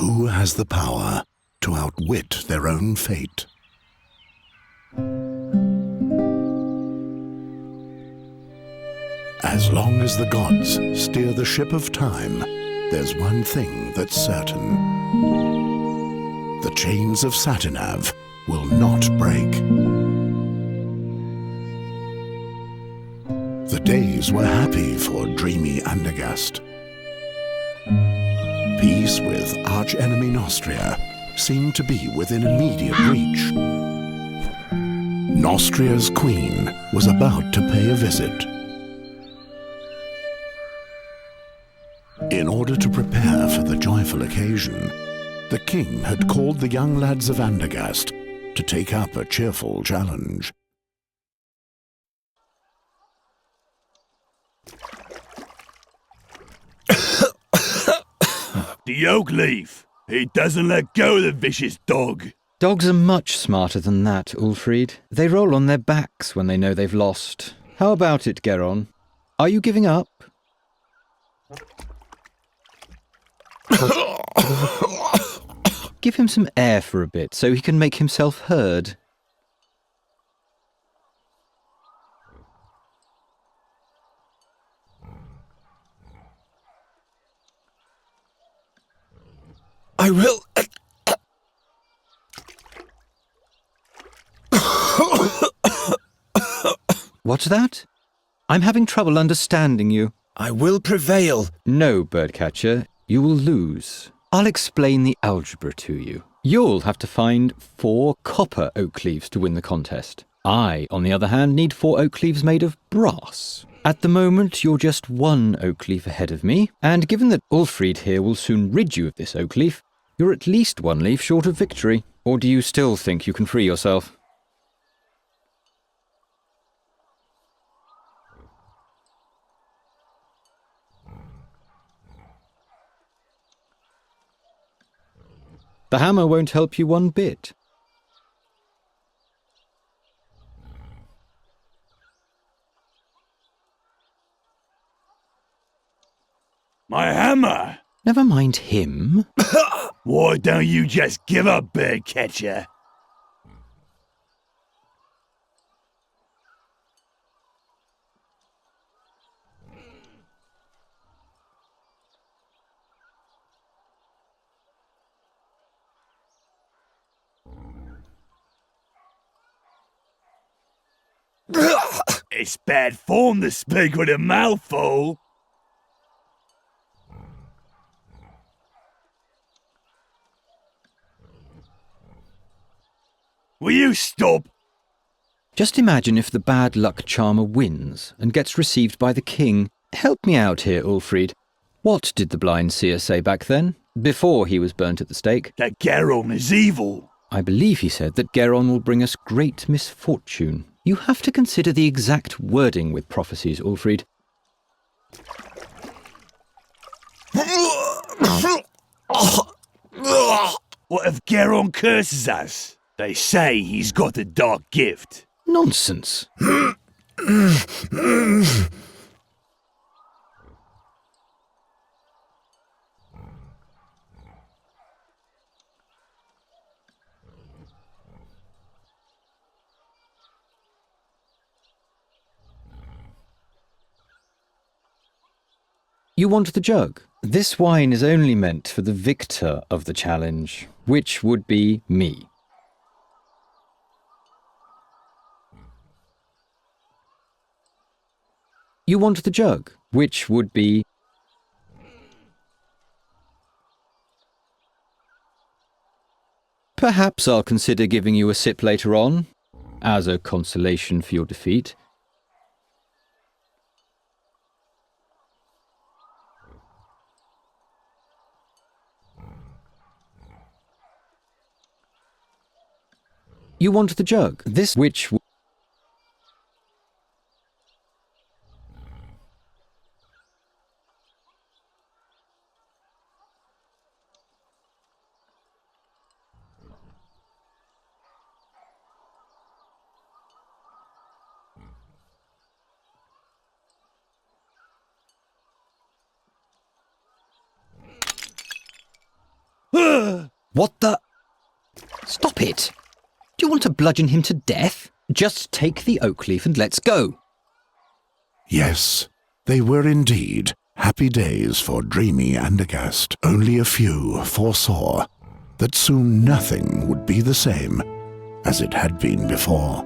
Who has the power to outwit their own fate? As long as the gods steer the ship of time, there's one thing that's certain. The chains of Satinav will not break. The days were happy for dreamy Andergast. Peace with arch-enemy Nostria seemed to be within immediate reach. Nostria's queen was about to pay a visit. In order to prepare for the joyful occasion, the king had called the young lads of Andergast to take up a cheerful challenge. The oak leaf! He doesn't let go, the vicious dog! Dogs are much smarter than that, Ulfried. They roll on their backs when they know they've lost. How about it, Geron? Are you giving up? Give him some air for a bit so he can make himself heard. I will... What's that? I'm having trouble understanding you. I will prevail. No, Birdcatcher, you will lose. I'll explain the algebra to you. You'll have to find 4 copper oak leaves to win the contest. I, on the other hand, need 4 oak leaves made of brass. At the moment, you're just 1 oak leaf ahead of me, and given that Ulfried here will soon rid you of this oak leaf, you're at least 1 leaf short of victory. Or do you still think you can free yourself? The hammer won't help you one bit. My hammer! Never mind him. Why don't you just give up, Birdcatcher? It's bad form to speak with a mouthful. Will you stop? Just imagine if the bad luck charmer wins and gets received by the king. Help me out here, Ulfried. What did the blind seer say back then, before he was burnt at the stake? That Geron is evil. I believe he said that Geron will bring us great misfortune. You have to consider the exact wording with prophecies, Ulfried. What if Geron curses us? They say he's got a dark gift. Nonsense. You want the jug? This wine is only meant for the victor of the challenge, which would be me. You want the jug, which would be... Perhaps I'll consider giving you a sip later on, as a consolation for your defeat. You want the jug, this which... What the? Stop it! Do you want to bludgeon him to death? Just take the oak leaf and let's go. Yes, they were indeed happy days for dreamy Andergast. Only a few foresaw that soon nothing would be the same as it had been before.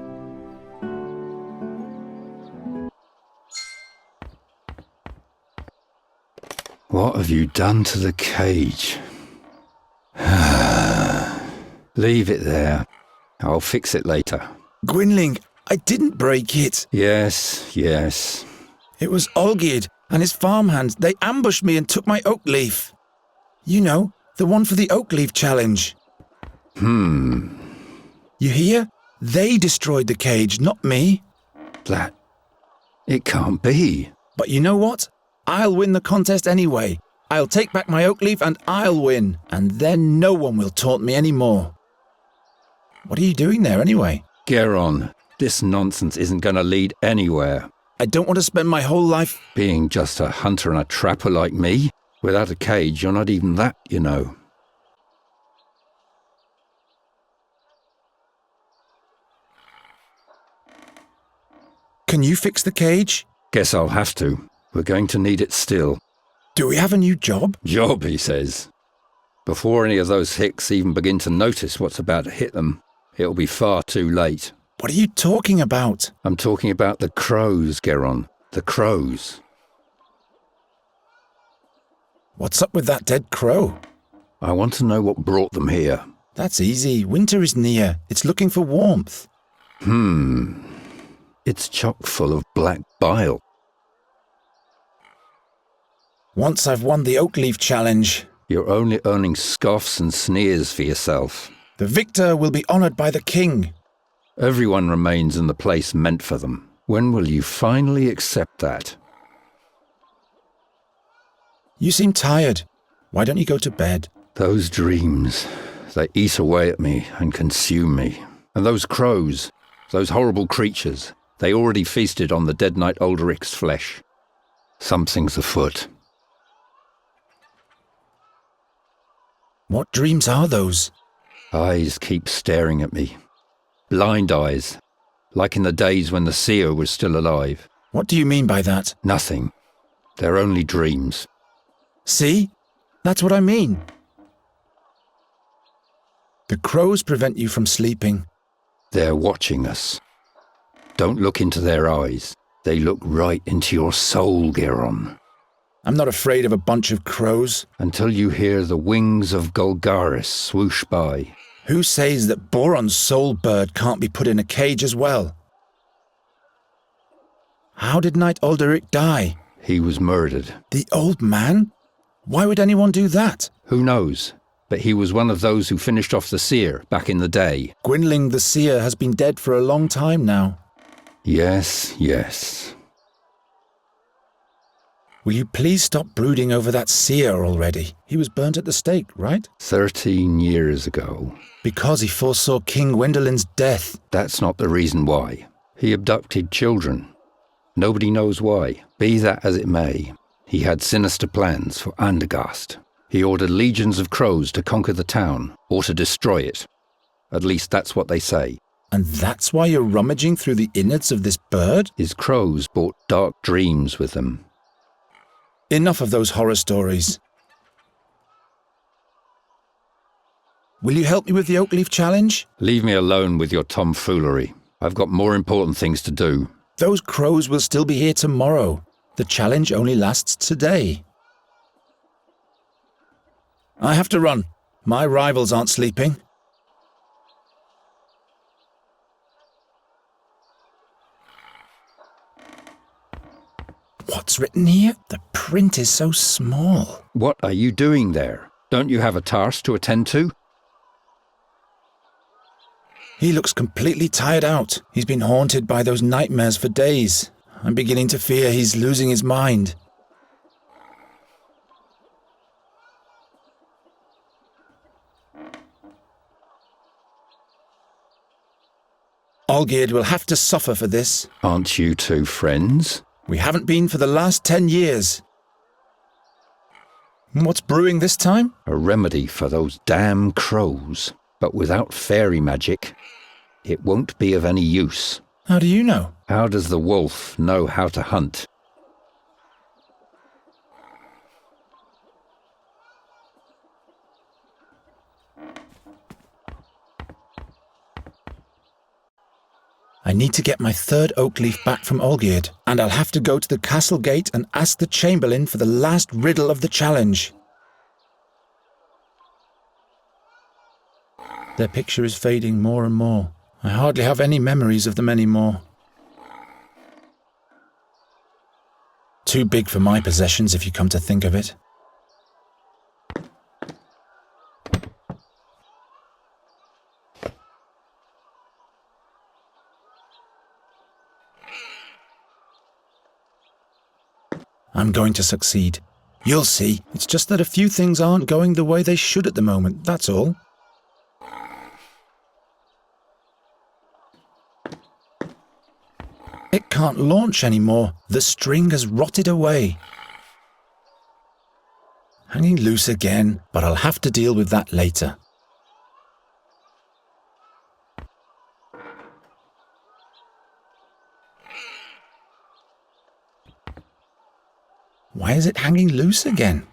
What have you done to the cage? Leave it there. I'll fix it later. Gwynling, I didn't break it. Yes. It was Olgierd and his farmhands. They ambushed me and took my oak leaf. You know, the one for the oak leaf challenge. You hear? They destroyed the cage, not me. It can't be. But you know what? I'll win the contest anyway. I'll take back my oak leaf and I'll win. And then no one will taunt me anymore. What are you doing there anyway? Geron, this nonsense isn't going to lead anywhere. I don't want to spend my whole life... Being just a hunter and a trapper like me, without a cage, you're not even that, you know. Can you fix the cage? Guess I'll have to. We're going to need it still. Do we have a new job? Job, he says. Before any of those hicks even begin to notice what's about to hit them, it'll be far too late. What are you talking about? I'm talking about the crows, Geron. The crows. What's up with that dead crow? I want to know what brought them here. That's easy. Winter is near. It's looking for warmth. It's chock full of black bile. Once I've won the oak leaf challenge, You're only earning scoffs and sneers for yourself. the victor will be honoured by the king. Everyone remains in the place meant for them. When will you finally accept that? You seem tired. Why don't you go to bed? Those dreams, they eat away at me and consume me. And those crows, those horrible creatures, they already feasted on the dead knight Ulderic's flesh. Something's afoot. What dreams are those? Eyes keep staring at me. Blind eyes, like in the days when the seer was still alive. What do you mean by that? Nothing. They're only dreams. See? That's what I mean. The crows prevent you from sleeping. They're watching us. Don't look into their eyes. They look right into your soul, Geron. I'm not afraid of a bunch of crows. Until you hear the wings of Golgaris swoosh by. Who says that Boron's soul bird can't be put in a cage as well? How did Knight Ulderic die? He was murdered. The old man? Why would anyone do that? Who knows? But he was one of those who finished off the seer back in the day. Gwynling the seer has been dead for a long time now. Yes. Will you please stop brooding over that seer already? He was burnt at the stake, right? 13 years ago. Because he foresaw King Gwendolen's death. That's not the reason why. He abducted children. Nobody knows why. Be that as it may, he had sinister plans for Andergast. He ordered legions of crows to conquer the town, or to destroy it. At least that's what they say. And that's why you're rummaging through the innards of this bird? His crows brought dark dreams with them. Enough of those horror stories. Will you help me with the oak leaf challenge? Leave me alone with your tomfoolery. I've got more important things to do. Those crows will still be here tomorrow. The challenge only lasts today. I have to run. My rivals aren't sleeping. What's written here? The print is so small. What are you doing there? Don't you have a task to attend to? He looks completely tired out. He's been haunted by those nightmares for days. I'm beginning to fear he's losing his mind. Olgierd will have to suffer for this. Aren't you two friends? We haven't been for the last 10 years. What's brewing this time? A remedy for those damn crows. But without fairy magic, it won't be of any use. How do you know? How does the wolf know how to hunt? I need to get my third oak leaf back from Olgierd, and I'll have to go to the castle gate and ask the chamberlain for the last riddle of the challenge. Their picture is fading more and more. I hardly have any memories of them anymore. Too big for my possessions, if you come to think of it. I'm going to succeed. You'll see. It's just that a few things aren't going the way they should at the moment, that's all. It can't launch anymore. The string has rotted away. Hanging loose again, but I'll have to deal with that later. Why is it hanging loose again?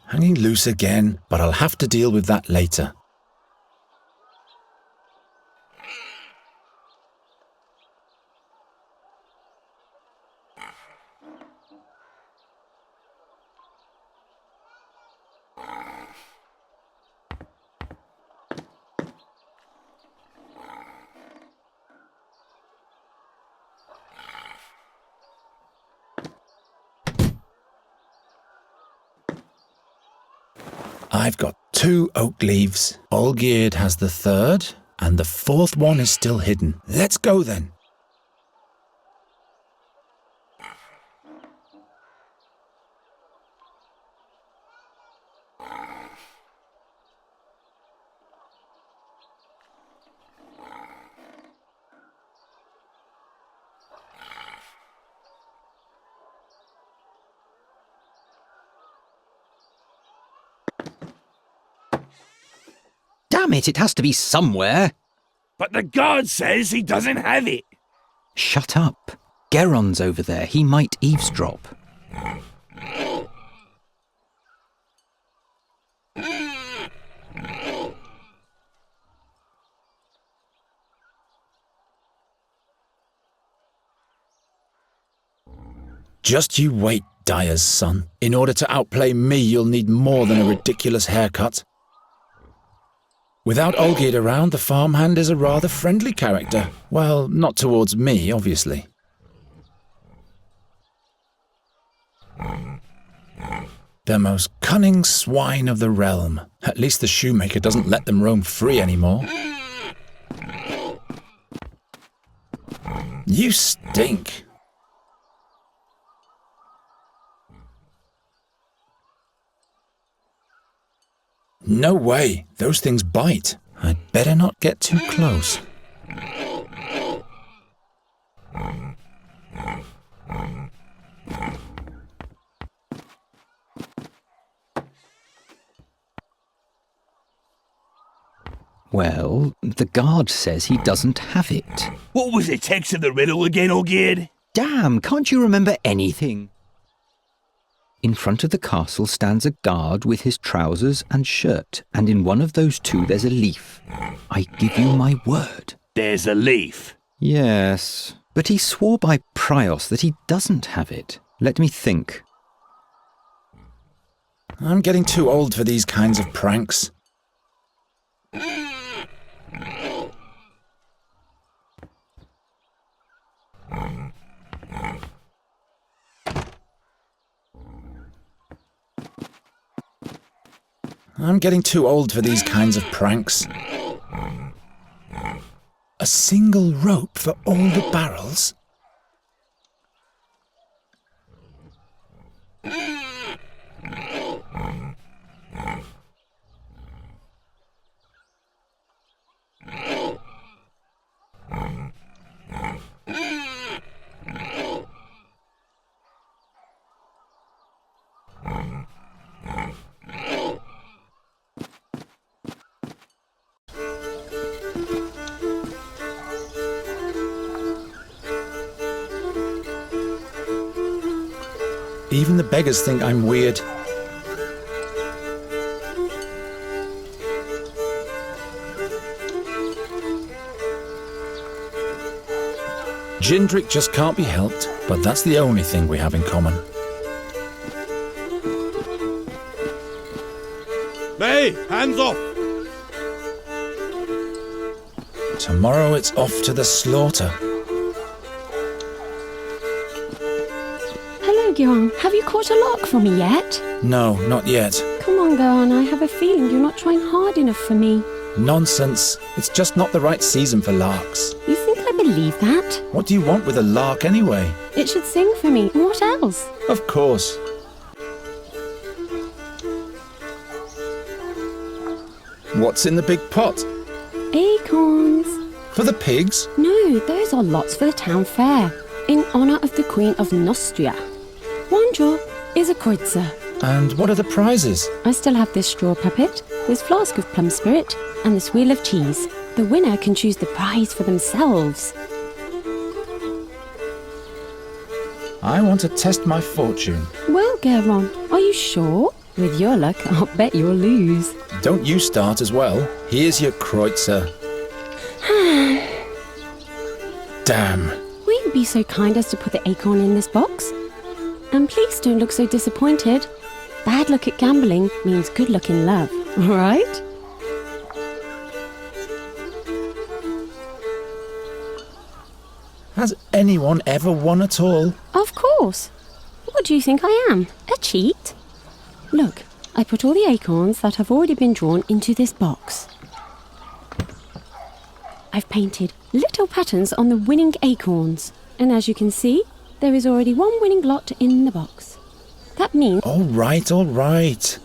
Hanging loose again, but I'll have to deal with that later. I've got 2 oak leaves. Olgierd has the third, and the fourth one is still hidden. Let's go then. Damn it, it has to be somewhere. But the guard says he doesn't have it. Shut up. Geron's over there. He might eavesdrop. Just you wait, Dyer's son. In order to outplay me, you'll need more than a ridiculous haircut. Without Olgierd around, the farmhand is a rather friendly character. Well, not towards me, obviously. The most cunning swine of the realm. At least the shoemaker doesn't let them roam free anymore. You stink. No way, those things bite. I'd better not get too close. Well, the guard says he doesn't have it. What was the text of the riddle again, Olgierd? Damn, can't you remember anything? In front of the castle stands a guard with his trousers and shirt, and in one of those 2 there's a leaf. I give you my word. There's a leaf. Yes, but he swore by Prios that he doesn't have it. Let me think. I'm getting too old for these kinds of pranks. I'm getting too old for these kinds of pranks. A single rope for all the barrels? Even the beggars think I'm weird. Jindrik just can't be helped, but that's the only thing we have in common. Hey, hands off! Tomorrow it's off to the slaughter. Hello, Guan. Have you caught a lark for me yet? No, not yet. Come on, Guan. I have a feeling you're not trying hard enough for me. Nonsense. It's just not the right season for larks. You think I believe that? What do you want with a lark anyway? It should sing for me. What else? Of course. What's in the big pot? Acorns. For the pigs? No, those are lots for the town fair, in honour of the Queen of Nostria. One jar is a kreutzer. And what are the prizes? I still have this straw puppet, this flask of plum spirit, and this wheel of cheese. The winner can choose the prize for themselves. I want to test my fortune. Well, Geron, are you sure? With your luck, I'll bet you'll lose. Don't you start as well. Here's your kreutzer. Damn. Will you be so kind as to put the acorn in this box? And please don't look so disappointed. Bad luck at gambling means good luck in love, all right? Has anyone ever won at all? Of course. What do you think I am? A cheat? Look, I put all the acorns that have already been drawn into this box. I've painted little patterns on the winning acorns. And as you can see, there is already one winning lot in the box. That means... All right, all right.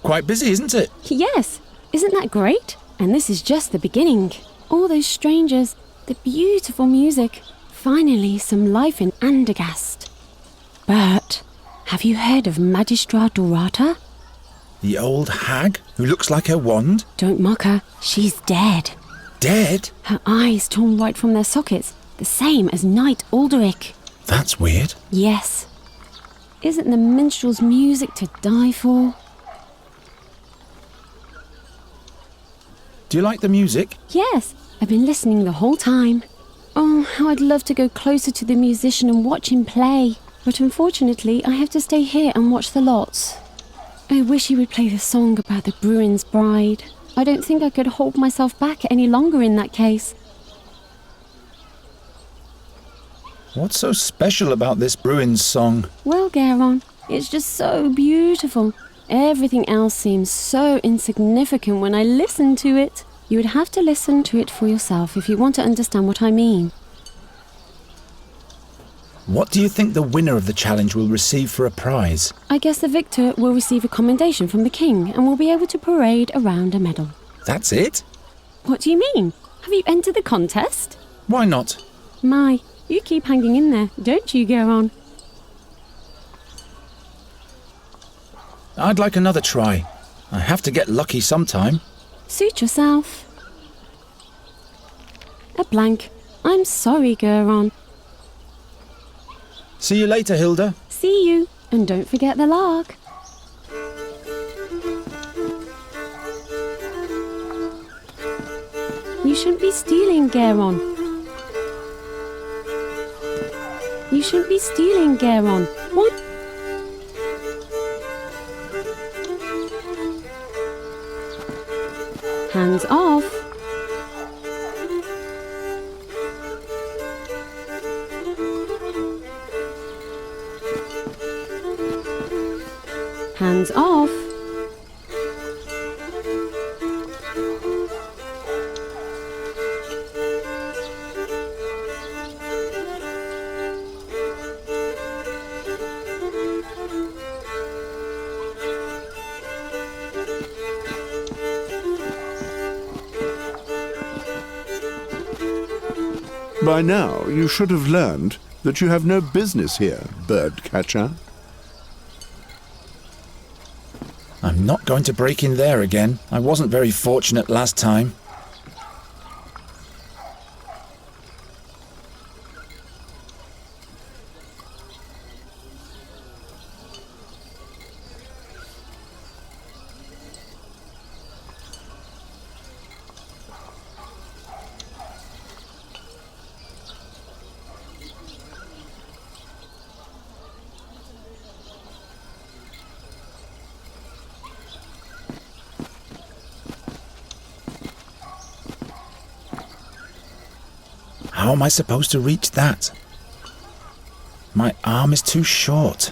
Quite busy, isn't it? Yes, isn't that great? And this is just the beginning. All those strangers, the beautiful music, finally some life in Andergast. But have you heard of Magistra Dorata? The old hag who looks like her wand? Don't mock her, she's dead. Dead? Her eyes torn right from their sockets, the same as Knight Alderic. That's weird. Yes. Isn't the minstrel's music to die for? Do you like the music? Yes, I've been listening the whole time. Oh, how I'd love to go closer to the musician and watch him play. But unfortunately, I have to stay here and watch the lots. I wish he would play the song about the Bruin's bride. I don't think I could hold myself back any longer in that case. What's so special about this Bruin's song? Well, Garon, it's just so beautiful. Everything else seems so insignificant when I listen to it. You would have to listen to it for yourself if you want to understand what I mean. What do you think the winner of the challenge will receive for a prize? I guess the victor will receive a commendation from the king and will be able to parade around a medal. That's it? What do you mean? Have you entered the contest? Why not? My, you keep hanging in there, don't you, Garon? I'd like another try. I have to get lucky sometime. Suit yourself. A blank. I'm sorry, Garon. See you later, Hilda. See you, and don't forget the lark. You shouldn't be stealing, Garon. You shouldn't be stealing, Garon. What? Hands off. Hands off. By now, you should have learned that you have no business here, bird-catcher. I'm not going to break in there again. I wasn't very fortunate last time. How am I supposed to reach that? My arm is too short.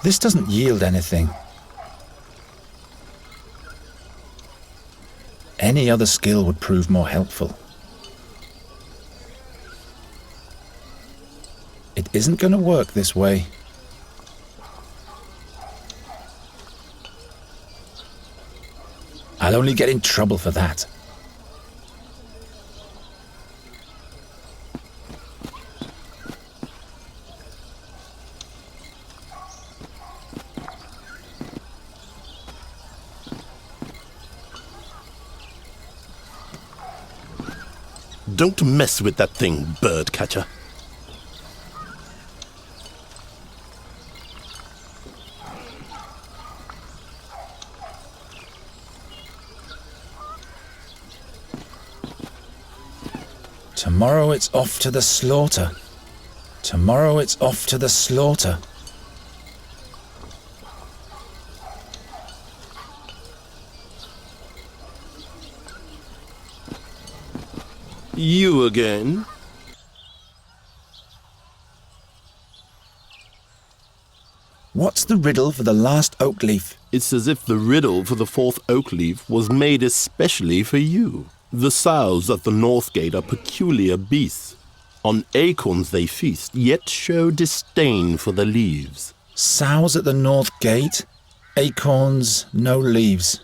This doesn't yield anything. Any other skill would prove more helpful. It isn't going to work this way. I'll only get in trouble for that. Don't mess with that thing, bird-catcher. Tomorrow it's off to the slaughter. Tomorrow it's off to the slaughter. You again? What's the riddle for the last oak leaf? It's as if the riddle for the fourth oak leaf was made especially for you. The sows at the north gate are peculiar beasts. On acorns they feast, yet show disdain for the leaves. Sows at the north gate, acorns, no leaves.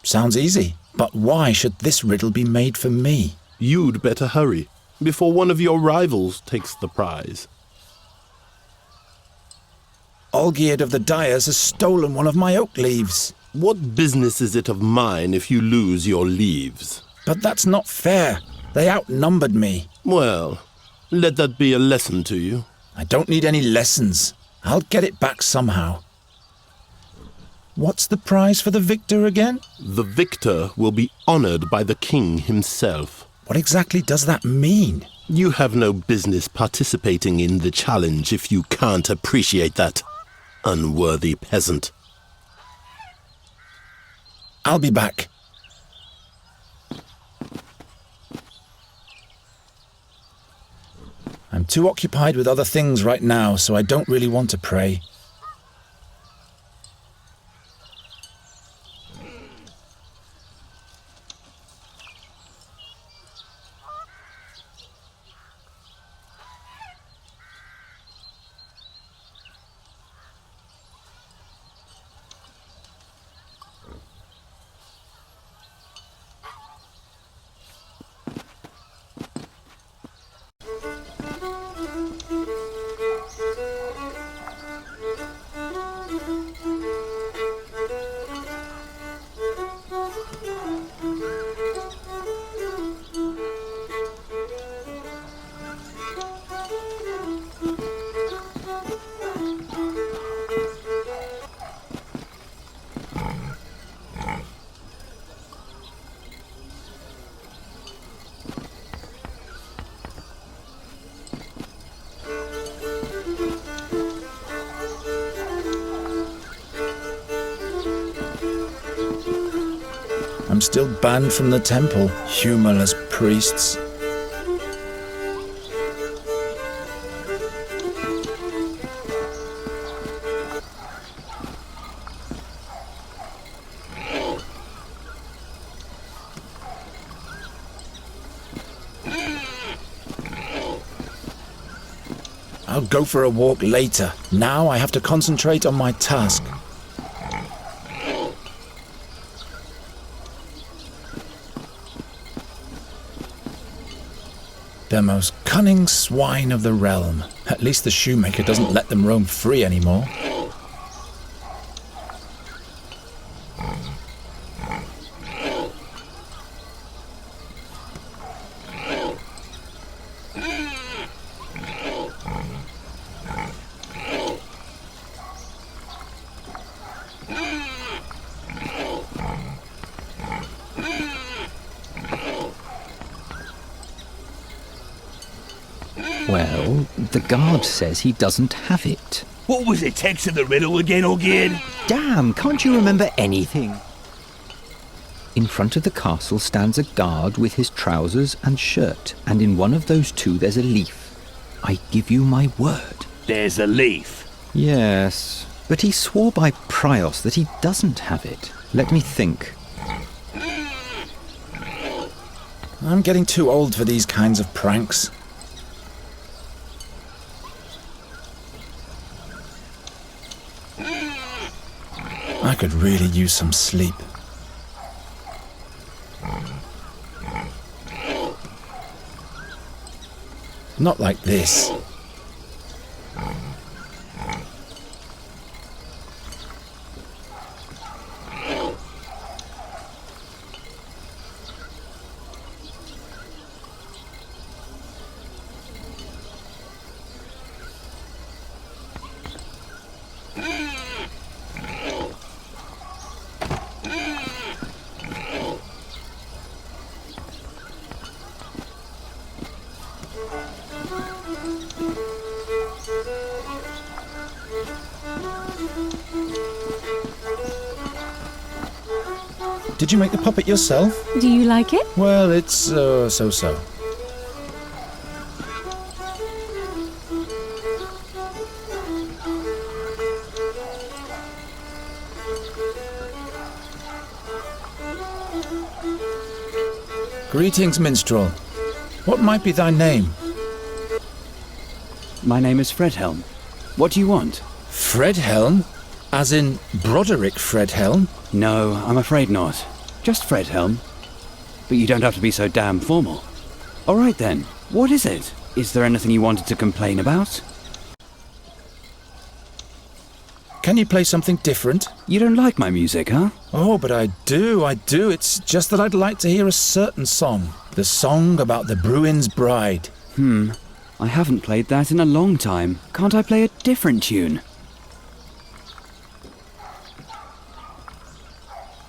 Sounds easy, but why should this riddle be made for me? You'd better hurry, before one of your rivals takes the prize. Olgierd of the Dyers has stolen one of my oak leaves. What business is it of mine if you lose your leaves? But that's not fair. They outnumbered me. Well, let that be a lesson to you. I don't need any lessons. I'll get it back somehow. What's the prize for the victor again? The victor will be honored by the king himself. What exactly does that mean? You have no business participating in the challenge if you can't appreciate that, unworthy peasant. I'll be back. I'm too occupied with other things right now, so I don't really want to pray. I'm still banned from the temple, humorless priests. I'll go for a walk later. Now I have to concentrate on my task. The most cunning swine of the realm. At least the shoemaker doesn't let them roam free anymore. Well, the guard says he doesn't have it. What was the text of the riddle again? Damn, can't you remember anything? In front of the castle stands a guard with his trousers and shirt, and in one of those two there's a leaf. I give you my word. There's a leaf. Yes, but he swore by Prios that he doesn't have it. Let me think. I'm getting too old for these kinds of pranks. I could really use some sleep. Not like this. Did you make the puppet yourself? Do you like it? Well, it's so-so. Greetings, minstrel. What might be thy name? My name is Fredhelm. What do you want? Fredhelm? As in Broderick Fredhelm? No, I'm afraid not. Just Fredhelm. But you don't have to be so damn formal. All right then, what is it? Is there anything you wanted to complain about? Can you play something different? You don't like my music, huh? Oh, but I do. It's just that I'd like to hear a certain song. The song about the Bruin's bride. I haven't played that in a long time. Can't I play a different tune?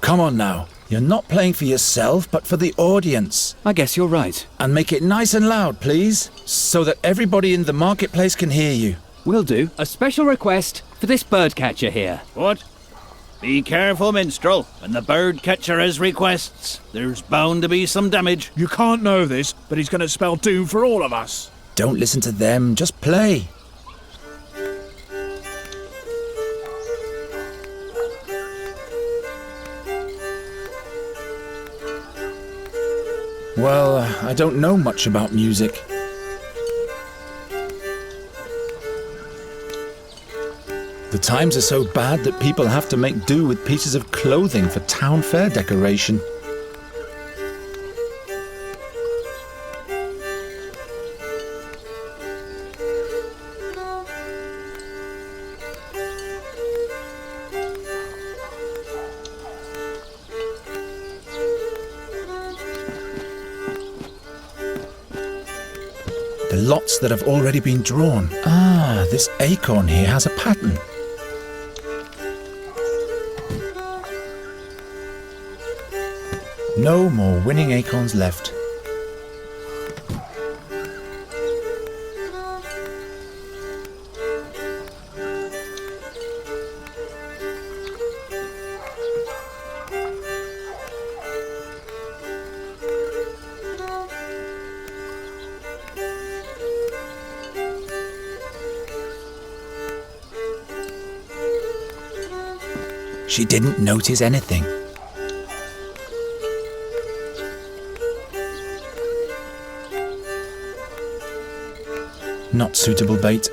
Come on now. You're not playing for yourself, but for the audience. I guess you're right. And make it nice and loud, please, so that everybody in the marketplace can hear you. Will do. A special request for this birdcatcher here. What? Be careful, minstrel. When the bird catcher has requests, there's bound to be some damage. You can't know this, but he's going to spell doom for all of us. Don't listen to them, just play. Well, I don't know much about music. The times are so bad that people have to make do with pieces of clothing for town fair decoration. The lots that have already been drawn. Ah, this acorn here has a pattern. No more winning acorns left. She didn't notice anything. Not suitable bait.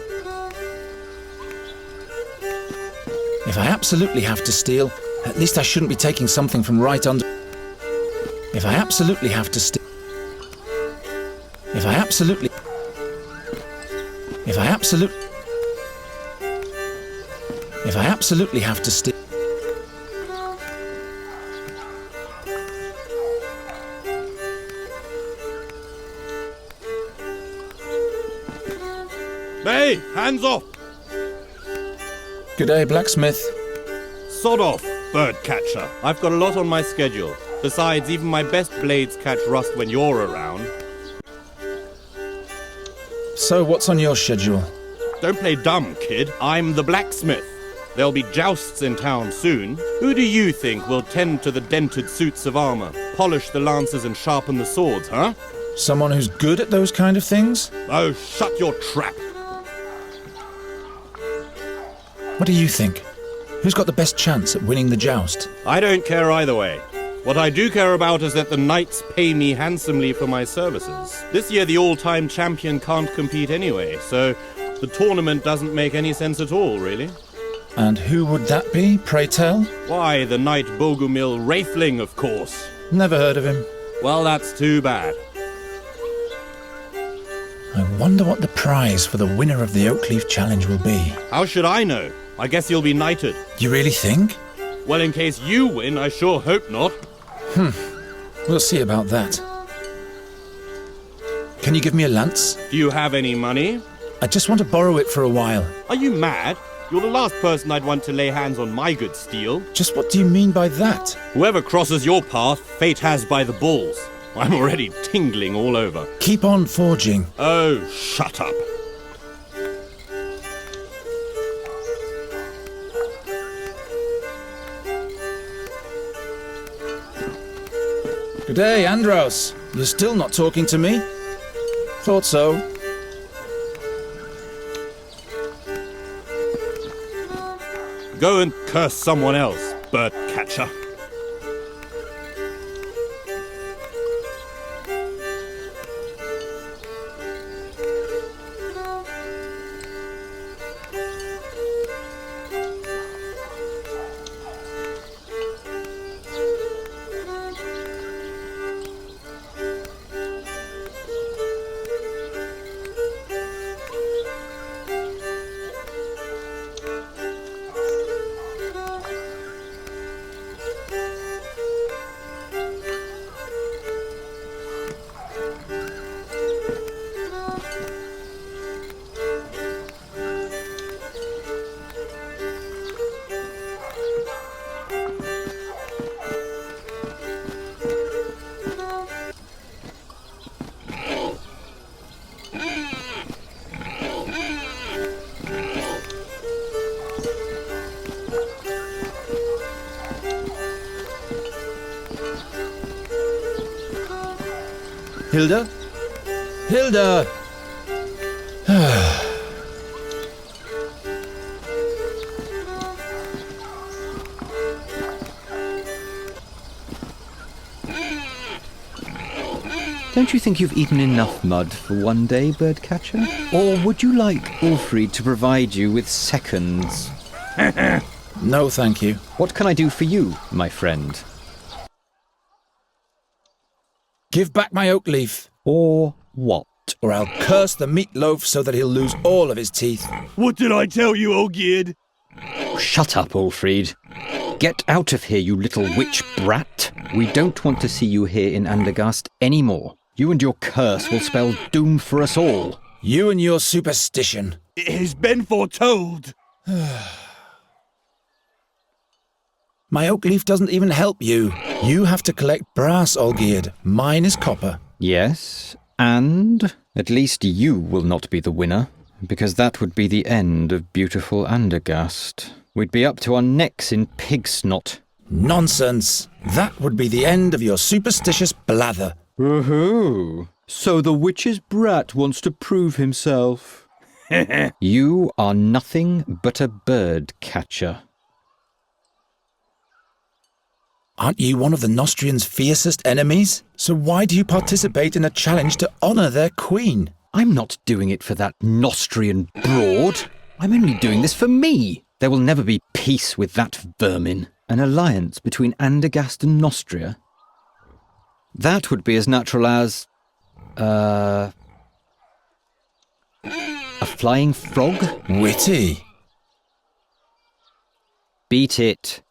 If I absolutely have to steal, at least I shouldn't be taking something from right under. If I absolutely have to steal. If I absolutely have to stick... Hey, hands off! Good day, blacksmith. Sod off, bird catcher. I've got a lot on my schedule. Besides, even my best blades catch rust when you're around. So, what's on your schedule? Don't play dumb, kid. I'm the blacksmith. There'll be jousts in town soon. Who do you think will tend to the dented suits of armor, polish the lances and sharpen the swords, huh? Someone who's good at those kind of things? Oh, shut your trap. What do you think? Who's got the best chance at winning the joust? I don't care either way. What I do care about is that the knights pay me handsomely for my services. This year the all-time champion can't compete anyway, so the tournament doesn't make any sense at all, really. And who would that be, pray tell? Why, the knight Bogumil Wraithling, of course. Never heard of him. Well, that's too bad. I wonder what the prize for the winner of the Oakleaf Challenge will be. How should I know? I guess you'll be knighted. You really think? Well, in case you win, I sure hope not. We'll see about that. Can you give me a lance? Do you have any money? I just want to borrow it for a while. Are you mad? You're the last person I'd want to lay hands on my good steel. Just what do you mean by that? Whoever crosses your path, fate has by the balls. I'm already tingling all over. Keep on forging. Oh, shut up. Good day, Andros. You're still not talking to me? Thought so. Go and curse someone else, bird catcher. Hilda? Hilda! Don't you think you've eaten enough mud for one day, birdcatcher? Or would you like Ulfried to provide you with seconds? No, thank you. What can I do for you, my friend? Give back my oak leaf, Or what? or I'll curse the meatloaf so that he'll lose all of his teeth. What did I tell you, old gid? Shut up, Ulfried. Get out of here, you little witch brat. We don't want to see you here in Andergast anymore. You and your curse will spell doom for us all. You and your superstition. It has been foretold. My oak leaf doesn't even help you. You have to collect brass, Olgierd. Mine is copper. Yes, and at least you will not be the winner, because that would be the end of beautiful Andergast. We'd be up to our necks in pig snot. Nonsense. That would be the end of your superstitious blather. Woohoo! So the witch's brat wants to prove himself. You are nothing but a bird catcher. Aren't you one of the Nostrians' fiercest enemies? So why do you participate in a challenge to honour their queen? I'm not doing it for that Nostrian broad. I'm only doing this for me. There will never be peace with that vermin. An alliance between Andergast and Nostria? That would be as natural as... A flying frog? Witty. Beat it.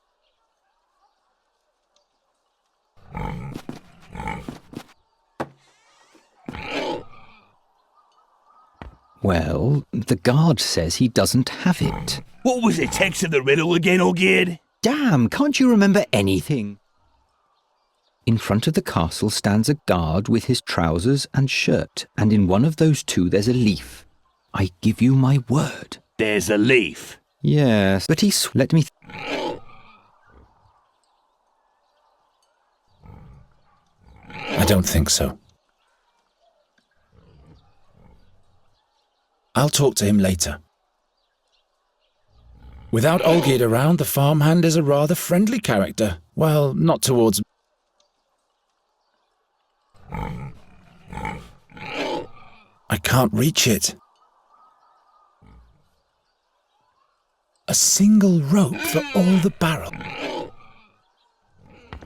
Well, the guard says he doesn't have it. What was the text of the riddle again, Ogid? Damn, can't you remember anything? In front of the castle stands a guard with his trousers and shirt, and in one of those two there's a leaf. I give you my word. There's a leaf. Yes, but let me... I don't think so. I'll talk to him later. Without Olgerd around, the farmhand is a rather friendly character. Well, not towards... I can't reach it. A single rope for all the barrel.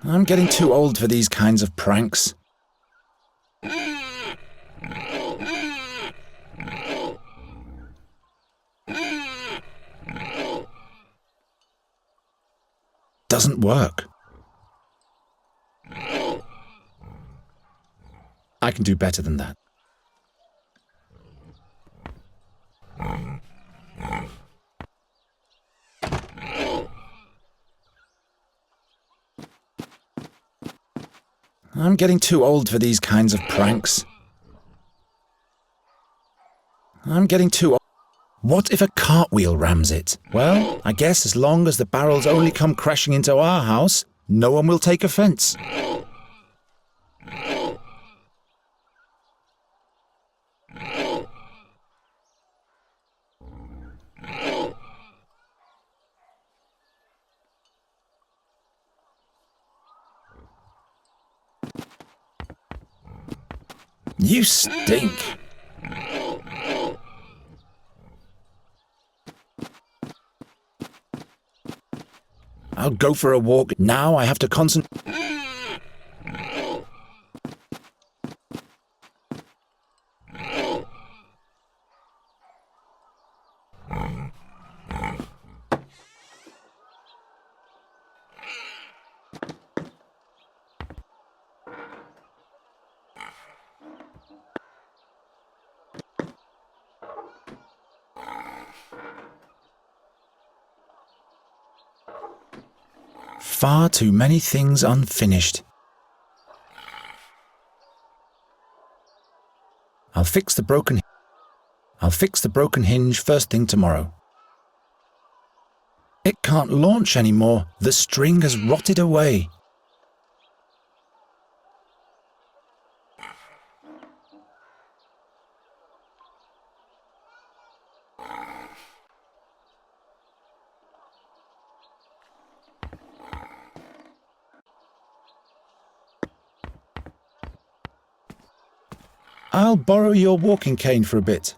I'm getting too old for these kinds of pranks. Doesn't work. I can do better than that. I'm getting too old for these kinds of pranks. I'm getting too old. What if a cartwheel rams it? Well, I guess as long as the barrels only come crashing into our house, no one will take offence. You stink. I'll go for a walk. Now I have to concentrate. Far too many things unfinished. I'll fix the broken hinge first thing tomorrow. It can't launch anymore. The string has rotted away. I'll borrow your walking cane for a bit.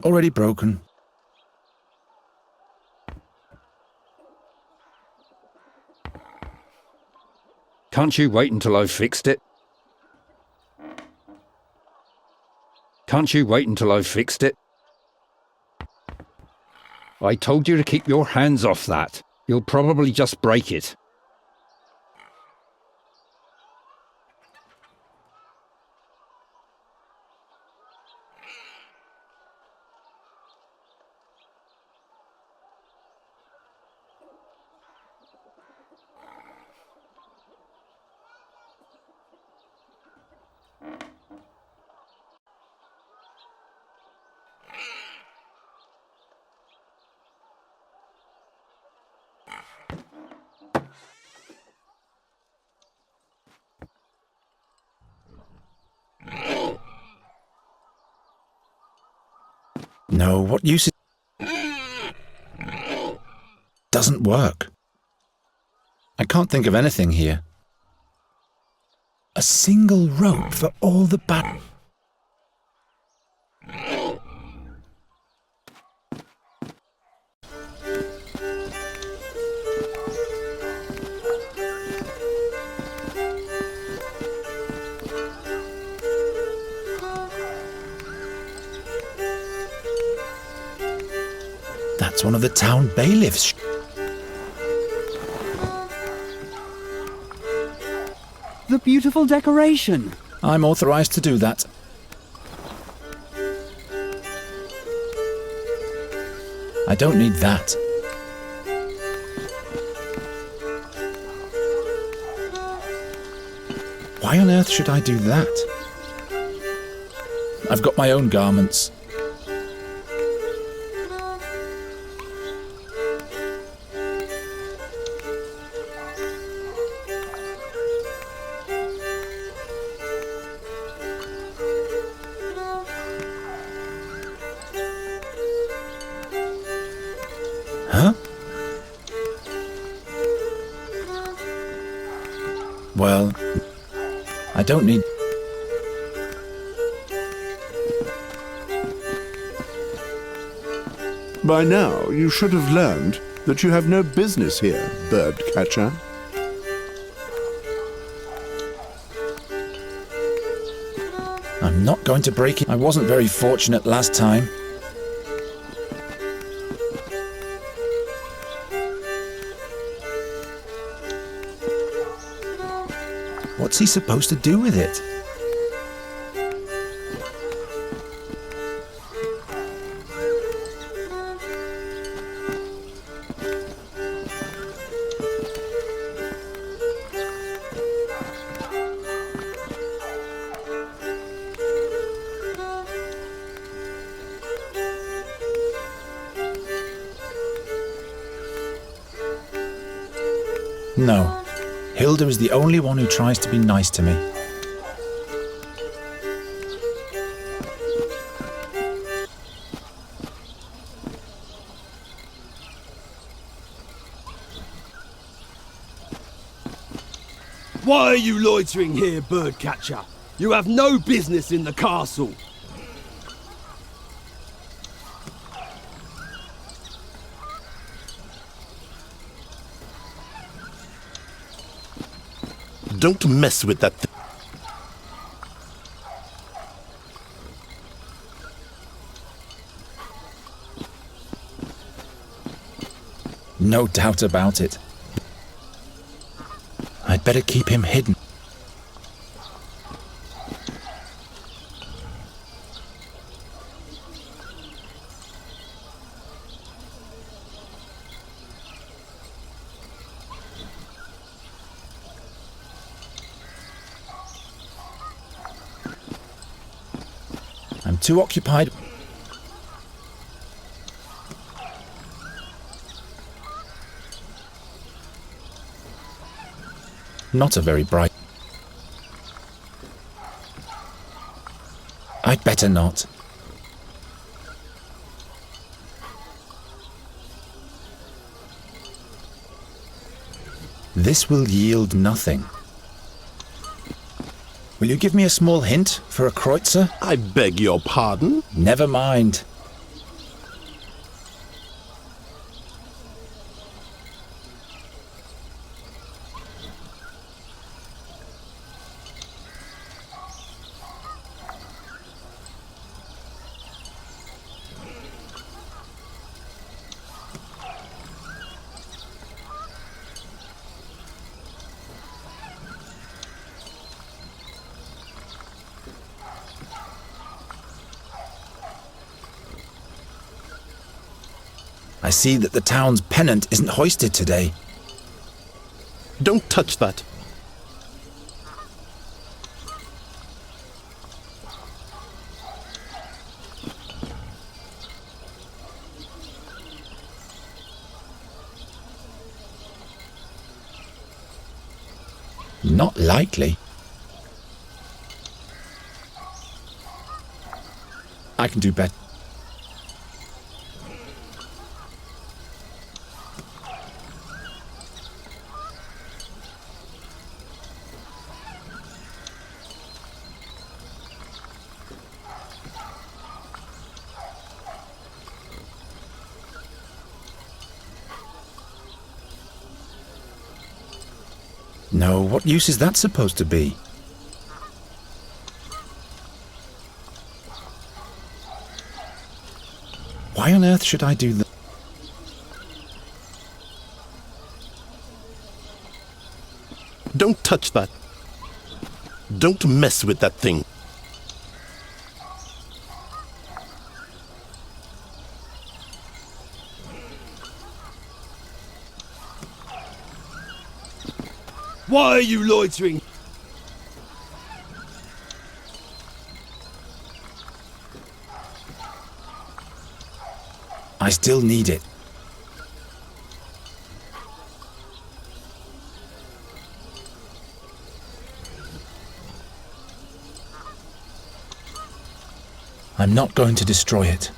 Already broken. Can't you wait until I've fixed it? Can't you wait until I've fixed it? I told you to keep your hands off that. You'll probably just break it. No, what use? Doesn't work. I can't think of anything here. A single rope for all the bad. That's one of the town bailiffs. The beautiful decoration. I'm authorized to do that. I don't need that. Why on earth should I do that? I've got my own garments. Huh? Well, I don't need... By now, you should have learned that you have no business here, bird catcher. I'm not going to break it. I wasn't very fortunate last time. What's he supposed to do with it? No. Hilda is the only one who tries to be nice to me. Why are you loitering here, birdcatcher? You have no business in the castle. Don't mess with that thing. No doubt about it. I'd better keep him hidden. I'm too occupied. Not a very bright. I'd better not. This will yield nothing. Will you give me a small hint for a kreutzer? I beg your pardon? Never mind. I see that the town's pennant isn't hoisted today. Don't touch that. Not likely. I can do better. No, what use is that supposed to be? Why on earth should I do that? Don't touch that. Don't mess with that thing. Why are you loitering? I still need it. I'm not going to destroy it.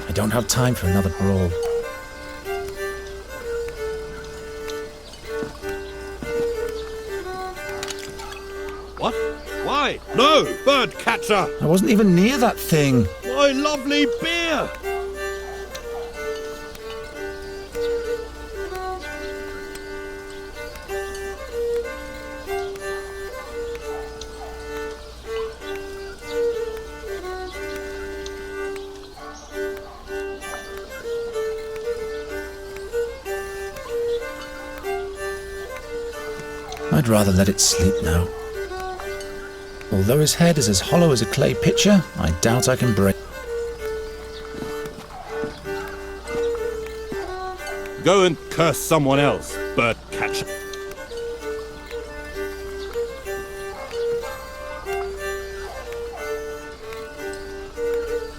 I don't have time for another brawl. What? Why? No, bird catcher! I wasn't even near that thing. My lovely beer! I'd rather let it sleep now. Although his head is as hollow as a clay pitcher, I doubt I can break. Go and curse someone else, bird catcher.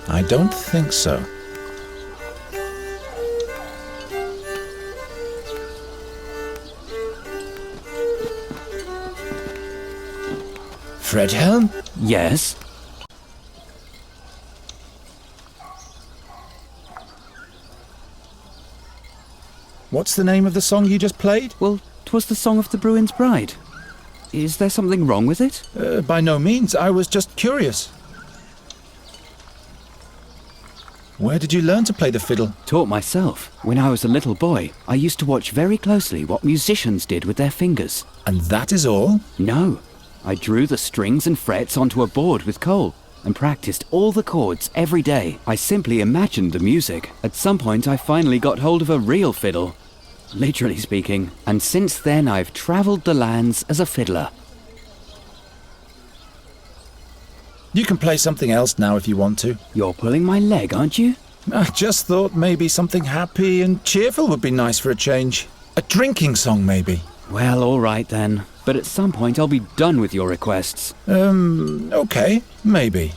I don't think so. Fredhelm? Yes? What's the name of the song you just played? Well, 'twas the Song of the Bruin's Bride. Is there something wrong with it? By no means, I was just curious. Where did you learn to play the fiddle? Taught myself. When I was a little boy, I used to watch very closely what musicians did with their fingers. And that is all? No. I drew the strings and frets onto a board with coal and practiced all the chords every day. I simply imagined the music. At some point I finally got hold of a real fiddle, literally speaking, and since then I've travelled the lands as a fiddler. You can play something else now if you want to. You're pulling my leg, aren't you? I just thought maybe something happy and cheerful would be nice for a change. A drinking song, maybe. Well, all right then. But at some point I'll be done with your requests. Okay, maybe.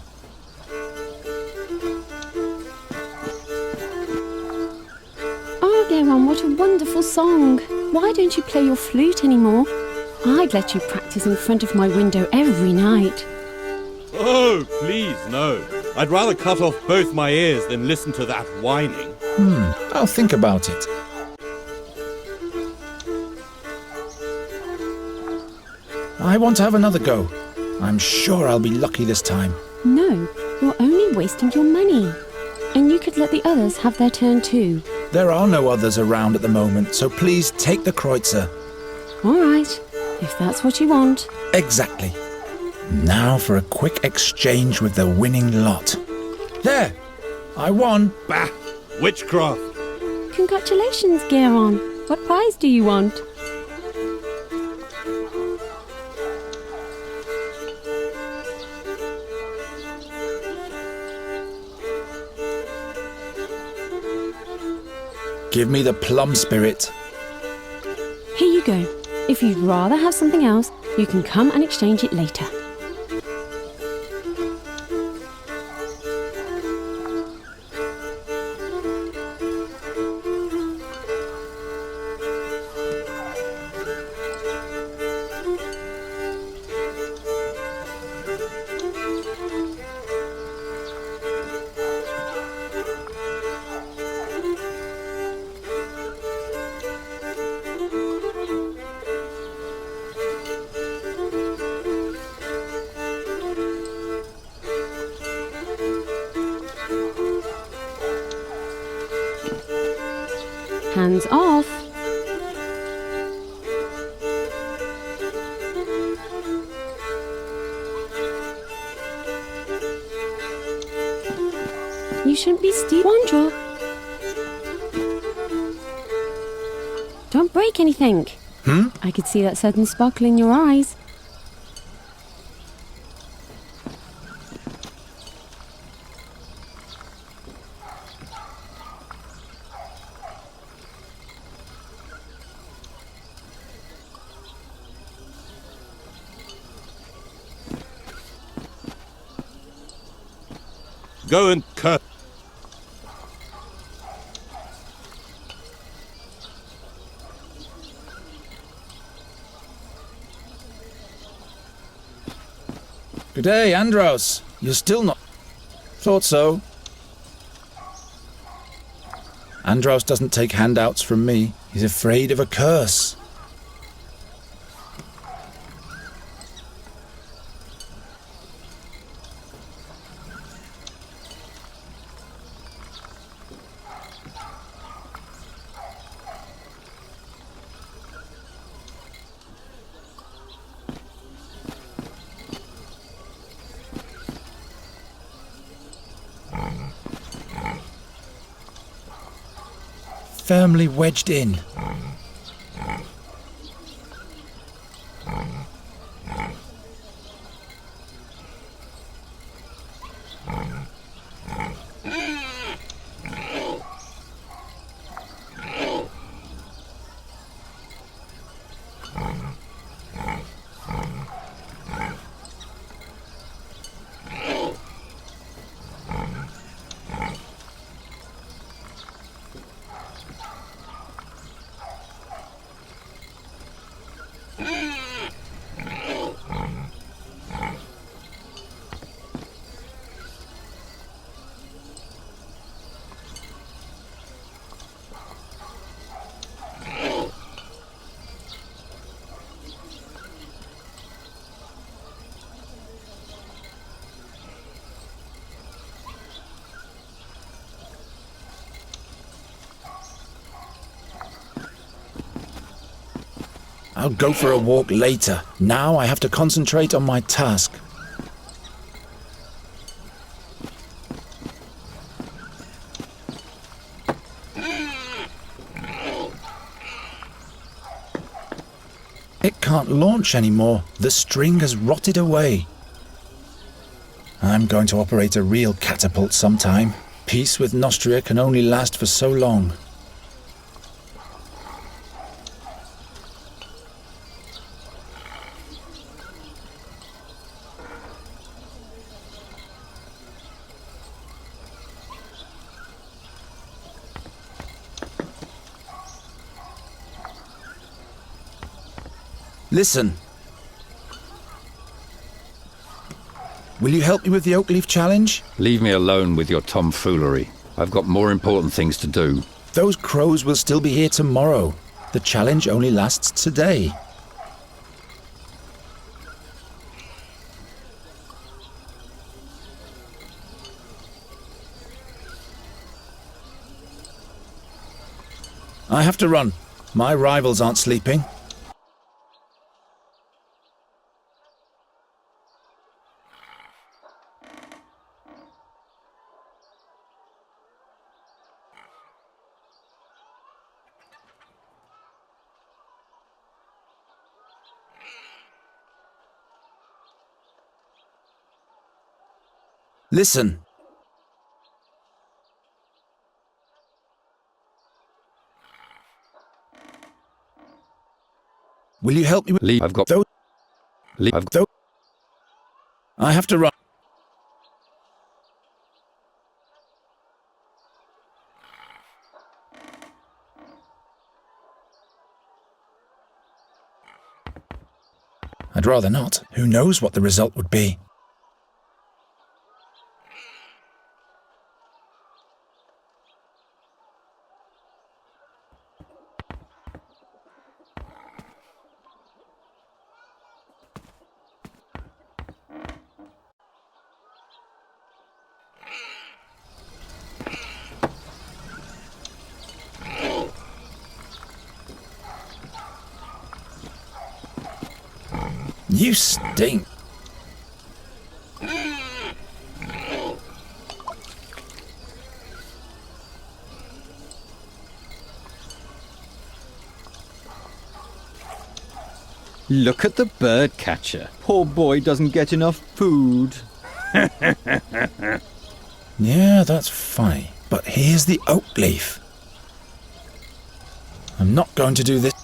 Oh, Geron, what a wonderful song. Why don't you play your flute anymore? I'd let you practice in front of my window every night. Oh, please, no. I'd rather cut off both my ears than listen to that whining. I'll think about it. I want to have another go. I'm sure I'll be lucky this time. No, you're only wasting your money. And you could let the others have their turn too. There are no others around at the moment, so please take the Kreutzer. All right, if that's what you want. Exactly. Now for a quick exchange with the winning lot. There! I won! Bah! Witchcraft! Congratulations, Geron. What prize do you want? Give me the plum spirit. Here you go. If you'd rather have something else, you can come and exchange it later. Hands off. You shouldn't be stealing. One drop. Don't break anything. I could see that certain sparkle in your eyes. Go and cut. Good day, Andros. You're still not... Thought so. Andros doesn't take handouts from me. He's afraid of a curse. Firmly wedged in. I'll go for a walk later. Now I have to concentrate on my task. It can't launch anymore. The string has rotted away. I'm going to operate a real catapult sometime. Peace with Nostria can only last for so long. Listen. Will you help me with the oak leaf challenge? Leave me alone with your tomfoolery. I've got more important things to do. Those crows will still be here tomorrow. The challenge only lasts today. I have to run. My rivals aren't sleeping. Listen. Will you help me with... Leave. I've got... those... Leave. I've got... I have to run. I'd rather not. Who knows what the result would be? You stink. Look at the bird catcher. Poor boy doesn't get enough food. Yeah, that's funny. But here's the oak leaf. I'm not going to do this.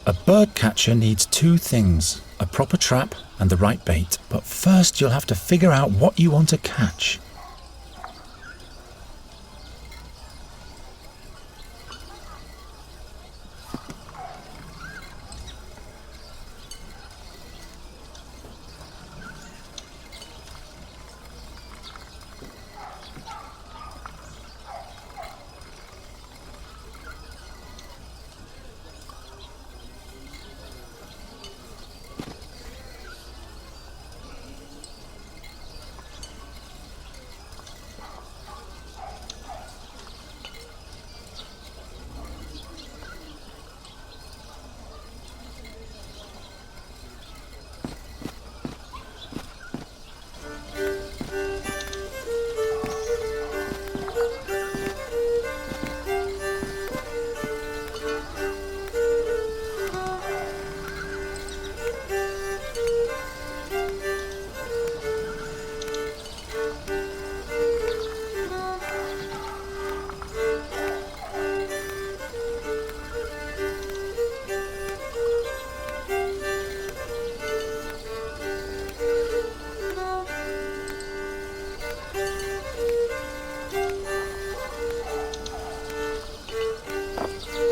A bird catcher needs two things, a proper trap and the right bait. But first you'll have to figure out what you want to catch.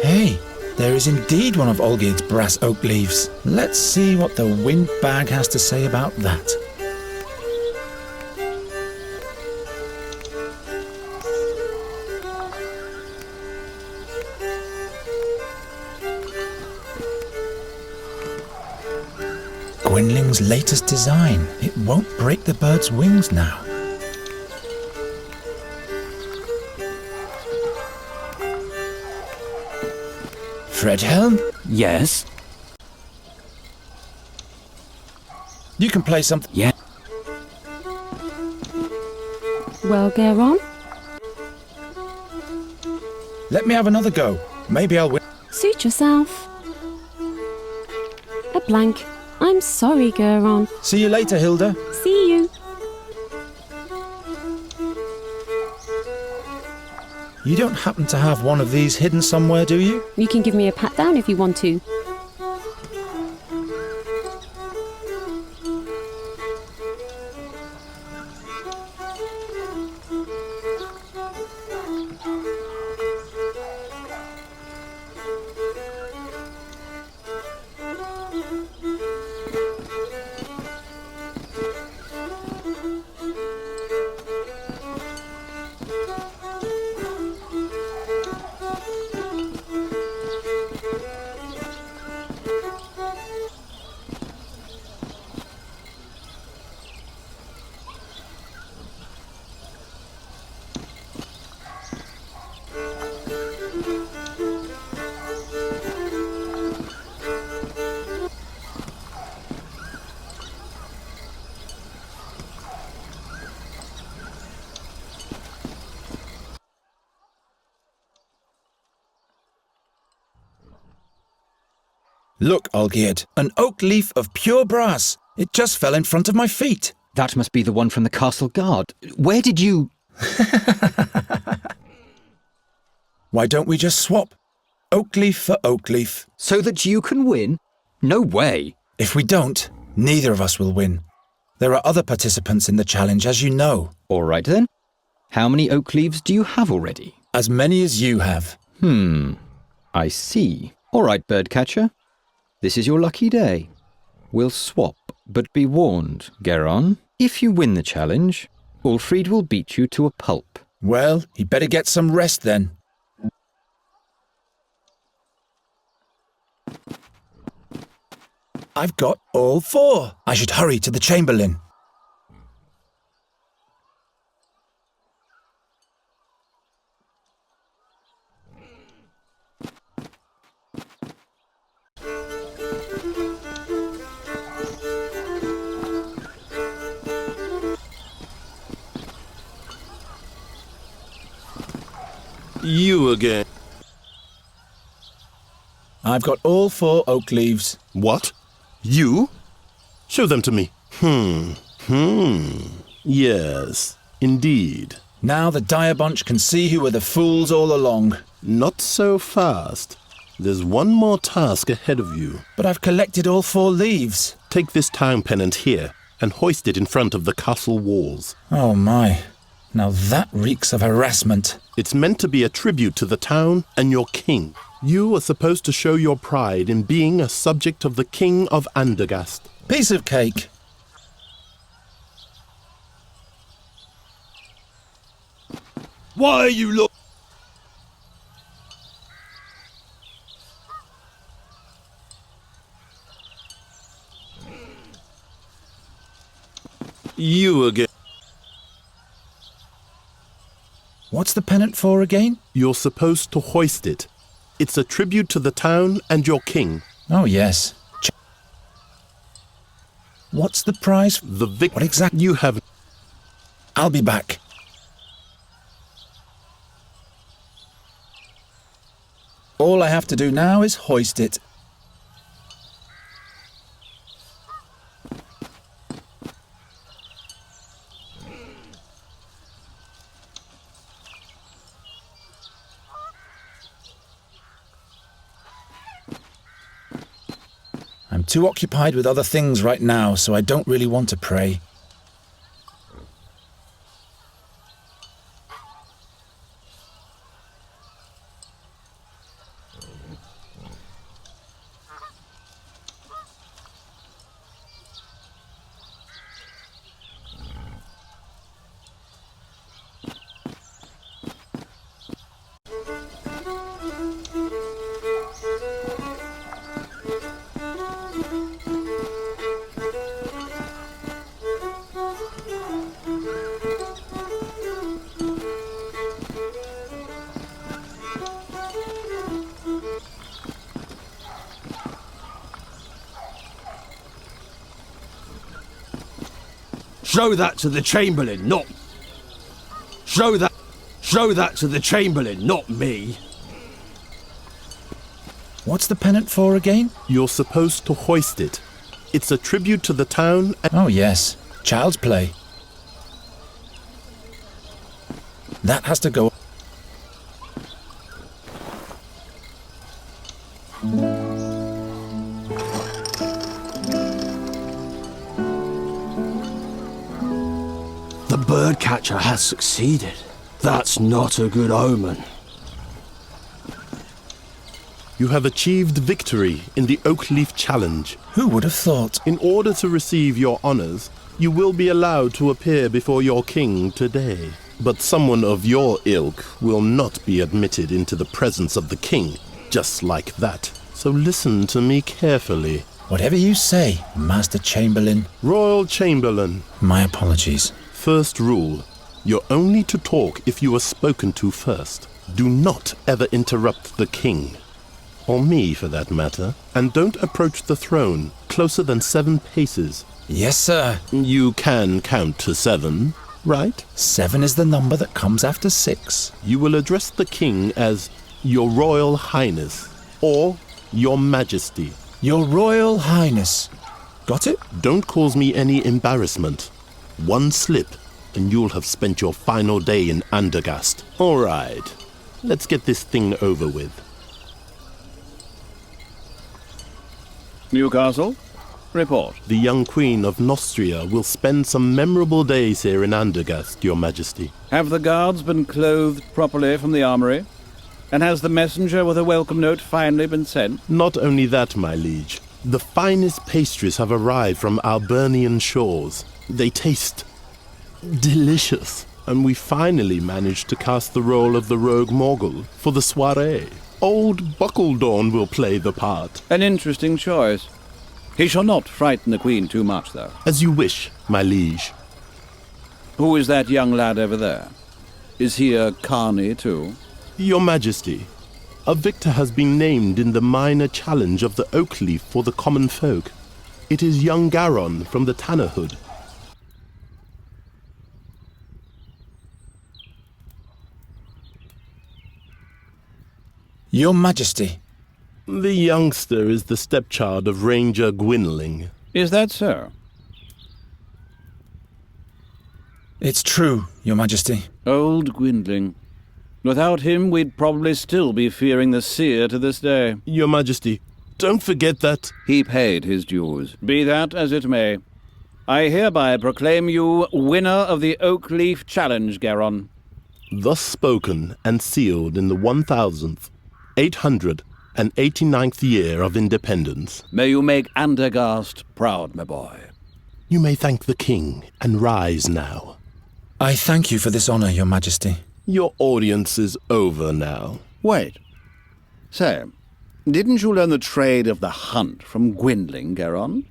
Hey, there is indeed one of Olgierd's brass oak leaves. Let's see what the wind bag has to say about that. Gwynling's latest design. It won't break the bird's wings now. Fredhelm? Yes? You can play something. Yeah. Well, Geron? Let me have another go. Maybe I'll win. Suit yourself. A blank. I'm sorry, Geron. See you later, Hilda. See you. You don't happen to have one of these hidden somewhere, do you? You can give me a pat down if you want to. Look, Olgierd, an oak leaf of pure brass. It just fell in front of my feet. That must be the one from the castle guard. Where did you... Why don't we just swap? Oak leaf for oak leaf. So that you can win? No way. If we don't, neither of us will win. There are other participants in the challenge, as you know. All right then. How many oak leaves do you have already? As many as you have. I see. All right, birdcatcher. This is your lucky day. We'll swap, but be warned, Geron. If you win the challenge, Ulfried will beat you to a pulp. Well, he'd better get some rest then. I've got all 4. I should hurry to the Chamberlain. You again. I've got all 4 oak leaves. What? You? Show them to me. Yes, indeed. Now the dire bunch can see who were the fools all along. Not so fast. There's one more task ahead of you. But I've collected all 4 leaves. Take this town pennant here and hoist it in front of the castle walls. Oh my. Now that reeks of harassment. It's meant to be a tribute to the town and your king. You are supposed to show your pride in being a subject of the king of Andergast. Piece of cake. Why are you You again. What's the pennant for again? You're supposed to hoist it. It's a tribute to the town and your king. Oh, yes. What's the prize? The What exactly? You have... I'll be back. All I have to do now is hoist it. I'm too occupied with other things right now, so I don't really want to pray. Show that to the Chamberlain, not... Show that to the Chamberlain, not me. What's the pennant for again? You're supposed to hoist it. It's a tribute to the town and... Oh, yes. Child's play. That has to go... The birdcatcher has succeeded. That's not a good omen. You have achieved victory in the Oakleaf Challenge. Who would have thought? In order to receive your honors, you will be allowed to appear before your king today. But someone of your ilk will not be admitted into the presence of the king, just like that. So listen to me carefully. Whatever you say, Master Chamberlain. Royal Chamberlain. My apologies. First rule, you're only to talk if you are spoken to first. Do not ever interrupt the king. Or me, for that matter. And don't approach the throne closer than 7 paces. Yes, sir. You can count to 7, right? 7 is the number that comes after 6. You will address the king as Your Royal Highness or Your Majesty. Your Royal Highness. Got it? Don't cause me any embarrassment. One slip, and you'll have spent your final day in Andergast. All right, let's get this thing over with. Newcastle? Report. The young Queen of Nostria will spend some memorable days here in Andergast, Your Majesty. Have the guards been clothed properly from the armory? And has the messenger with a welcome note finally been sent? Not only that, my liege. The finest pastries have arrived from Albernian shores. They taste delicious. And we finally managed to cast the role of the rogue Morgul for the soirée. Old Buckledorn will play the part. An interesting choice. He shall not frighten the Queen too much, though. As you wish, my liege. Who is that young lad over there? Is he a carny, too? Your Majesty, a victor has been named in the minor challenge of the Oakleaf for the common folk. It is young Garon from the Tannerhood. Your Majesty. The youngster is the stepchild of Ranger Gwynling. Is that so? It's true, Your Majesty. Old Gwynling. Without him, we'd probably still be fearing the seer to this day. Your Majesty, don't forget that... He paid his dues. Be that as it may. I hereby proclaim you winner of the Oakleaf Challenge, Garon. Thus spoken and sealed in the 1,889th year of independence. May you make Andergast proud, my boy. You may thank the king and rise now. I thank you for this honor, Your Majesty. Your audience is over now. Wait. Say, didn't you learn the trade of the hunt from Gwynling, Garon?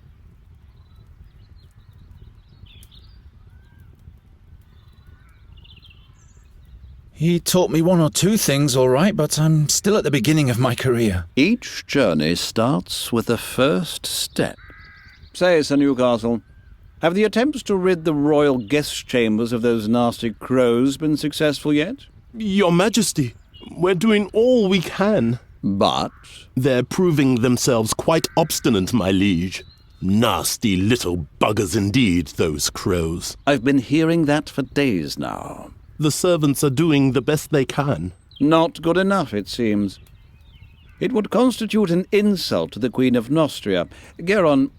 He taught me one or two things, all right, but I'm still at the beginning of my career. Each journey starts with the first step. Say, Sir Newcastle, have the attempts to rid the royal guest chambers of those nasty crows been successful yet? Your Majesty, we're doing all we can. But? They're proving themselves quite obstinate, my liege. Nasty little buggers indeed, those crows. I've been hearing that for days now. The servants are doing the best they can. Not good enough, it seems. It would constitute an insult to the Queen of Nostria. Garon,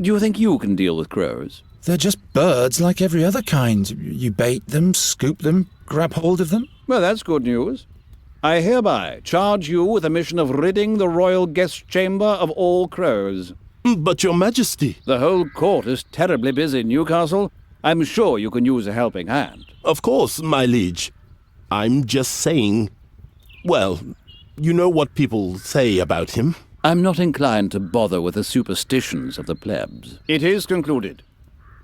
do you think you can deal with crows? They're just birds like every other kind. You bait them, scoop them, grab hold of them. Well, that's good news. I hereby charge you with the mission of ridding the royal guest chamber of all crows. But, Your Majesty... The whole court is terribly busy, Newcastle. I'm sure you can use a helping hand. Of course, my liege. I'm just saying... Well, you know what people say about him. I'm not inclined to bother with the superstitions of the plebs. It is concluded.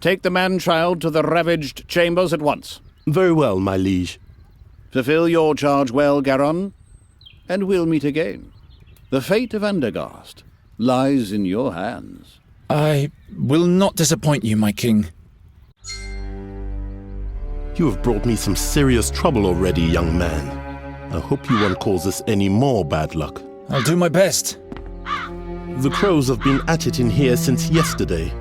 Take the man-child to the ravaged chambers at once. Very well, my liege. Fulfill your charge well, Garon, and we'll meet again. The fate of Andergast lies in your hands. I will not disappoint you, my king. You have brought me some serious trouble already, young man. I hope you won't cause us any more bad luck. I'll do my best. The crows have been at it in here since yesterday.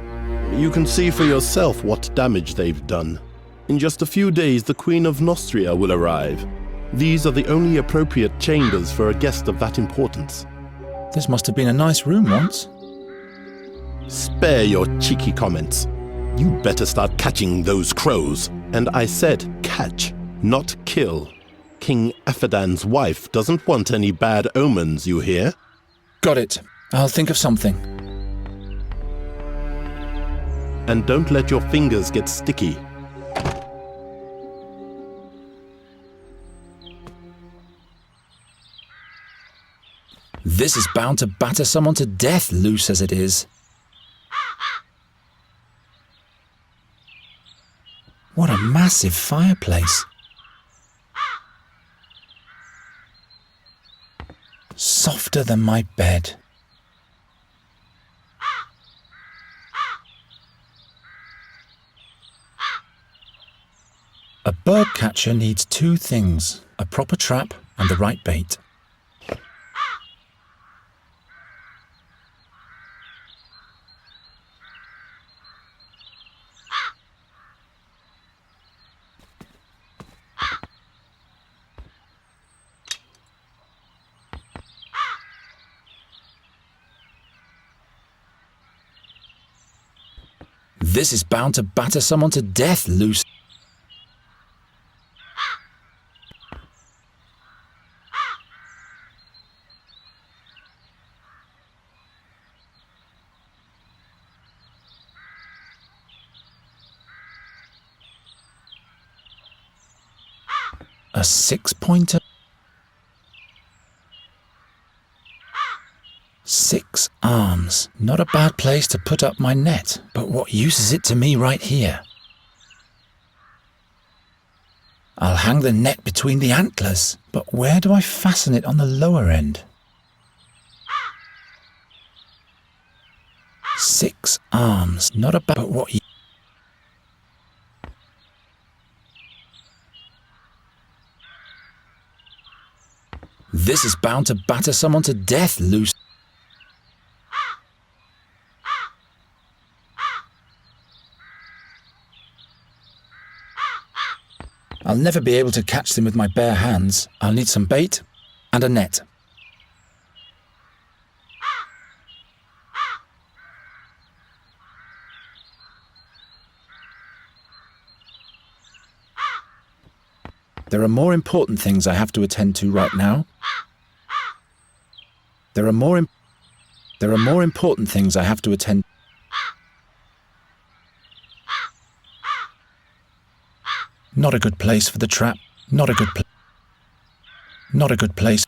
You can see for yourself what damage they've done. In just a few days, the Queen of Nostria will arrive. These are the only appropriate chambers for a guest of that importance. This must have been a nice room once. Spare your cheeky comments. You'd better start catching those crows. And I said catch, not kill. King Aphedan's wife doesn't want any bad omens, you hear? Got it. I'll think of something. And don't let your fingers get sticky. This is bound to batter someone to death, loose as it is. What a massive fireplace. Softer than my bed. A bird catcher needs two things, a proper trap and the right bait. This is bound to batter someone to death, Lucy. A 6-pointer? 6 arms. Not a bad place to put up my net, but what use is it to me right here? I'll hang the net between the antlers, but where do I fasten it on the lower end? 6 arms. Not a bad... But what... This is bound to batter someone to death, Lucy. I'll never be able to catch them with my bare hands. I'll need some bait and a net. There are more important things I have to attend to right now. There are more important things I have to attend. Not a good place for the trap. Not a good place.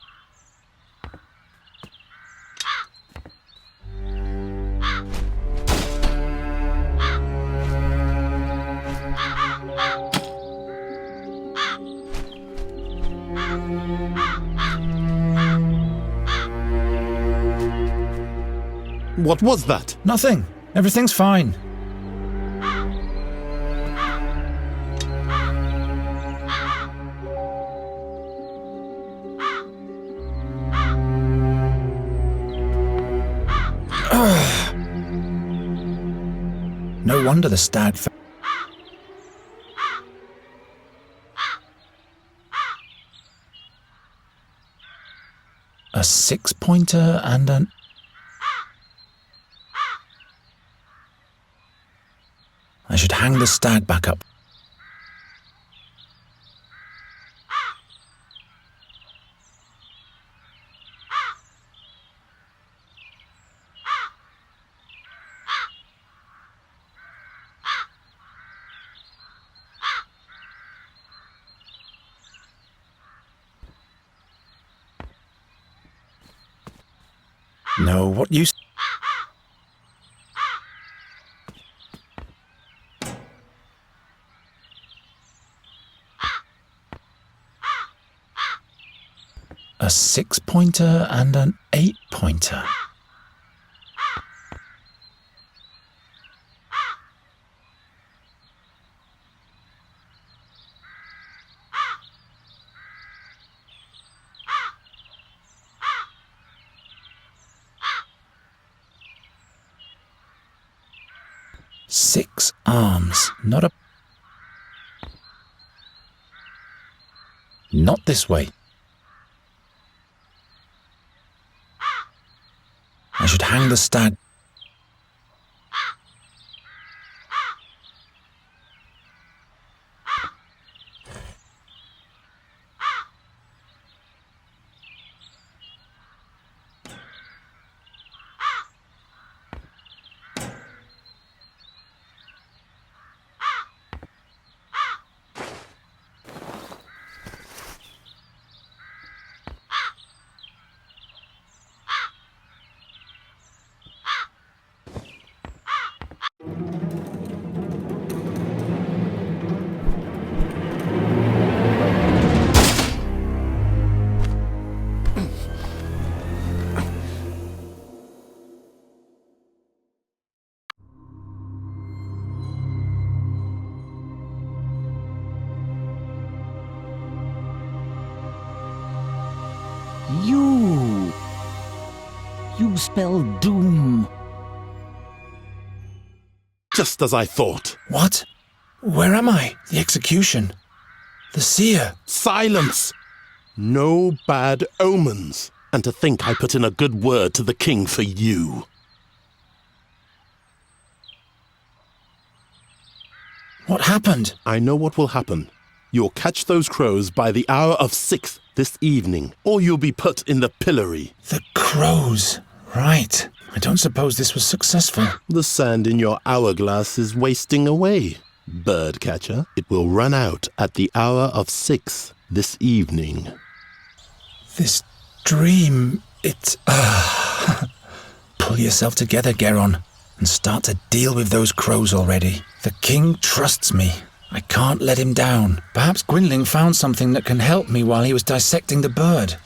What was that? Nothing. Everything's fine. No wonder the stag... A 6-pointer and an... I should hang the stag back up. No, what use? A 6-pointer and an 8-pointer. Six arms, not a... Not this way. I should hang the stag... You spell doom. Just as I thought. What? Where am I? The execution. The seer. Silence! No bad omens. And to think I put in a good word to the king for you. What happened? I know what will happen. You'll catch those crows by the hour of 6 this evening, or you'll be put in the pillory. The crows. Right. I don't suppose this was successful. The sand in your hourglass is wasting away. Birdcatcher, it will run out at the hour of 6 this evening. This dream, it... Pull yourself together, Geron, and start to deal with those crows already. The king trusts me. I can't let him down. Perhaps Gwynling found something that can help me while he was dissecting the bird.